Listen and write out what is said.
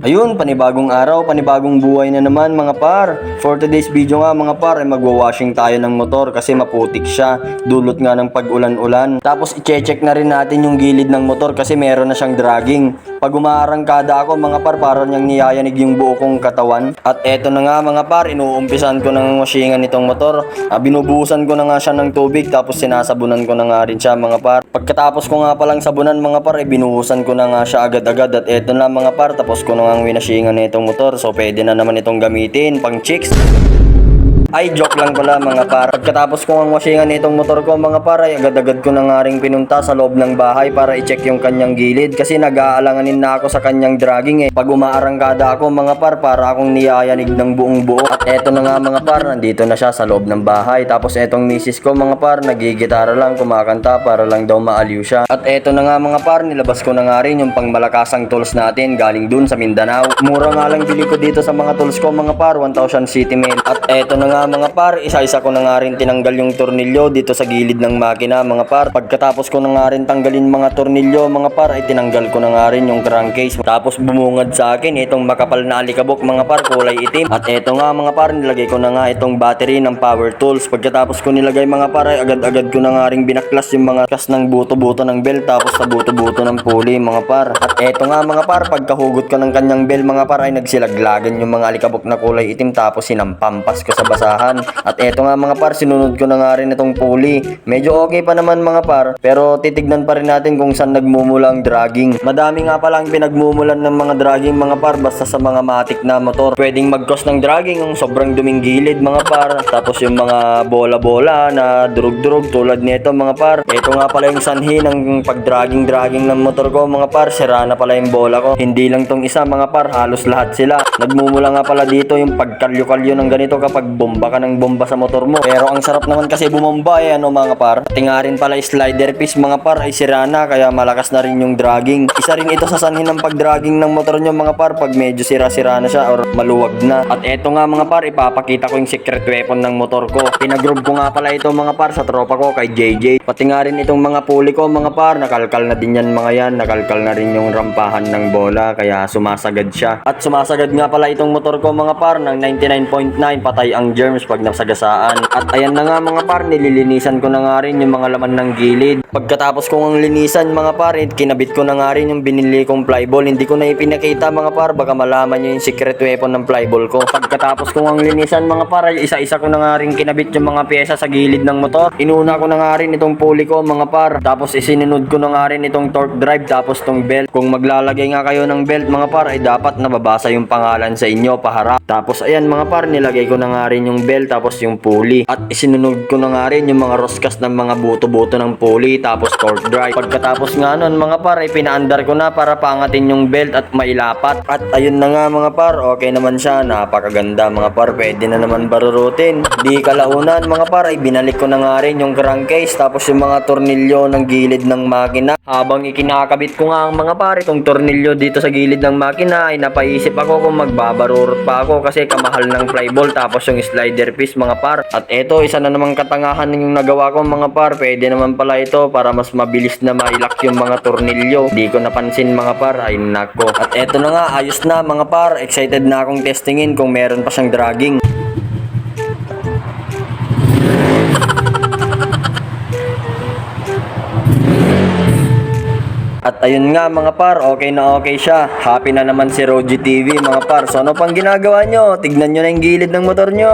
Ayun, panibagong araw, panibagong buhay na naman mga par. For today's video nga mga par ay magwa-washing tayo ng motor kasi maputik siya. Dulot nga ng pag-ulan-ulan. Tapos i-check na rin natin yung gilid ng motor kasi meron na siyang dragging. Pag umaarangkada ako mga par, parang niyang niyayanig yung buo kong katawan. At eto na nga mga par, inuumpisan ko ng washingan nitong motor. Binubuhusan ko na nga siya ng tubig tapos sinasabunan ko na nga rin siya mga par. Pagkatapos ko nga palang sabunan mga par, binuhusan ko na nga siya agad-agad. At eto na mga par, tapos ko na nga winashingan nitong motor. So pwede na naman itong gamitin pang chicks. Ay, joke lang pala mga par. Pagkatapos ko ang washingan nitong motor ko mga par, ay agad-agad ko na nga rin pinunta sa loob ng bahay para i-check yung kanyang gilid kasi nag-aalanganin na ako sa kanyang dragging Pag umaarangkada ako mga par, para akong niyayanig ng buong buo. At eto na nga mga par, nandito na siya sa loob ng bahay. Tapos etong misis ko mga par, nagigitara lang, kumakanta para lang daw maaliw siya. At eto na nga mga par, nilabas ko na nga rin yung pangmalakasang tools natin galing dun sa Mindanao. Mura nga lang bili ko dito sa mga tools ko mga par, 1,000 city men. At eto na nga mga par, isa-isa ko na nga rin tinanggal yung tornilyo dito sa gilid ng makina mga par. Pagkatapos ko na nga rin tanggalin mga tornilyo mga par, ay tinanggal ko na nga rin yung crankcase. Tapos bumungad sa akin itong makapal na alikabok mga par, kulay itim. At eto nga mga par, nilagay ko na nga itong battery ng power tools. Pagkatapos ko nilagay mga par, ay agad-agad ko na nga rin binaklas yung mga kas ng buto-buto ng belt tapos sa buto-buto ng pulley mga par. At eto nga mga par, pagkahugot ko ng kanyang bell mga par, ay nagsilaglagan yung mga alikabok na kulay itim tapos sinampampas ko sa basa. At eto nga mga par, sinunod ko na nga rin itong pulley. Medyo okay pa naman mga par, pero titignan pa rin natin kung saan nagmumula ang dragging. Madami nga pala ang pinagmumulan ng mga dragging mga par basta sa mga matik na motor. Pwedeng mag-cause ng dragging ang sobrang duming gilid mga par. Tapos yung mga bola-bola na durug-durug tulad nito mga par. Ito nga pala yung sanhi ng pag-dragging ng motor ko mga par. Sira na pala yung bola ko. Hindi lang tong isa mga par, halos lahat sila. Nagmumula nga pala dito yung pagkalyo-kalyo ng ganito kapag bomba ka ng bomba sa motor mo. Pero ang sarap naman kasi bumomba ano mga par. Pati nga rin pala slider piece mga par ay sira na kaya malakas na rin yung dragging. Isa rin ito sa sanhin ng pag-dragging ng motor nyo mga par pag medyo sira-sira na siya or maluwag na. At eto nga mga par, ipapakita ko yung secret weapon ng motor ko. Pinagroove ko nga pala ito mga par sa tropa ko kay JJ. Pati nga rin itong mga pulley ko mga par, nakalkal na din yan mga yan. Nakalkal na rin yung rampahan ng bola kaya sumasagad siya. At sumasagad nga pala itong motor ko mga par ng 99.9 patay ang germs pag nasagasaan. At ayan na nga mga par, nililinisan ko na nga rin yung mga laman ng gilid. Pagkatapos kong linisan mga par, kinabit ko na nga rin yung binili kong flyball. Hindi ko na ipinakita mga par, baka malaman nyo yung secret weapon ng flyball ko. Pagkatapos kong linisan mga par, isa-isa ko na nga rin kinabit yung mga pyesa sa gilid ng motor. Inuna ko na nga rin itong pulley ko mga par. Tapos isinunod ko na nga rin itong torque drive tapos tong belt. Kung maglalagay nga kayo ng belt mga par, ay dapat nababasa yung pangalan sa inyo paharap. Tapos ayan mga par, nilagay ko na nga rin yung belt tapos yung pulley. At isinunod ko na nga rin yung mga roskas ng mga buto-buto ng pulley tapos torque drive. Pagkatapos nga nun mga par, ay pinaandar ko na para paangatin yung belt at mailapat. At ayun na nga mga par, okay naman siya. Napakaganda mga par, pwede na naman barurutin. Di kalaunan mga par, ay binalik ko na nga rin yung crankcase tapos yung mga tornilyo ng gilid ng makina. Habang ikinakabit ko nga ang mga par, itong tornilyo dito sa gilid ng makina, ay napaisip ako kung magbabarurot pa ako kasi kamahal ng flyball tapos yung slider piece mga par. At eto, isa na namang katangahan yung nagawa ko mga par. Pwede naman pala ito para mas mabilis na mailak yung mga tornilyo. Di ko napansin mga par, ay nako. At eto na nga, ayos na mga par. Excited na akong testingin kung meron pa siyang dragging. At ayun nga mga par, okay na okay siya. Happy na naman si Roji TV mga par. So ano pang ginagawa nyo? Tignan nyo na yung gilid ng motor nyo.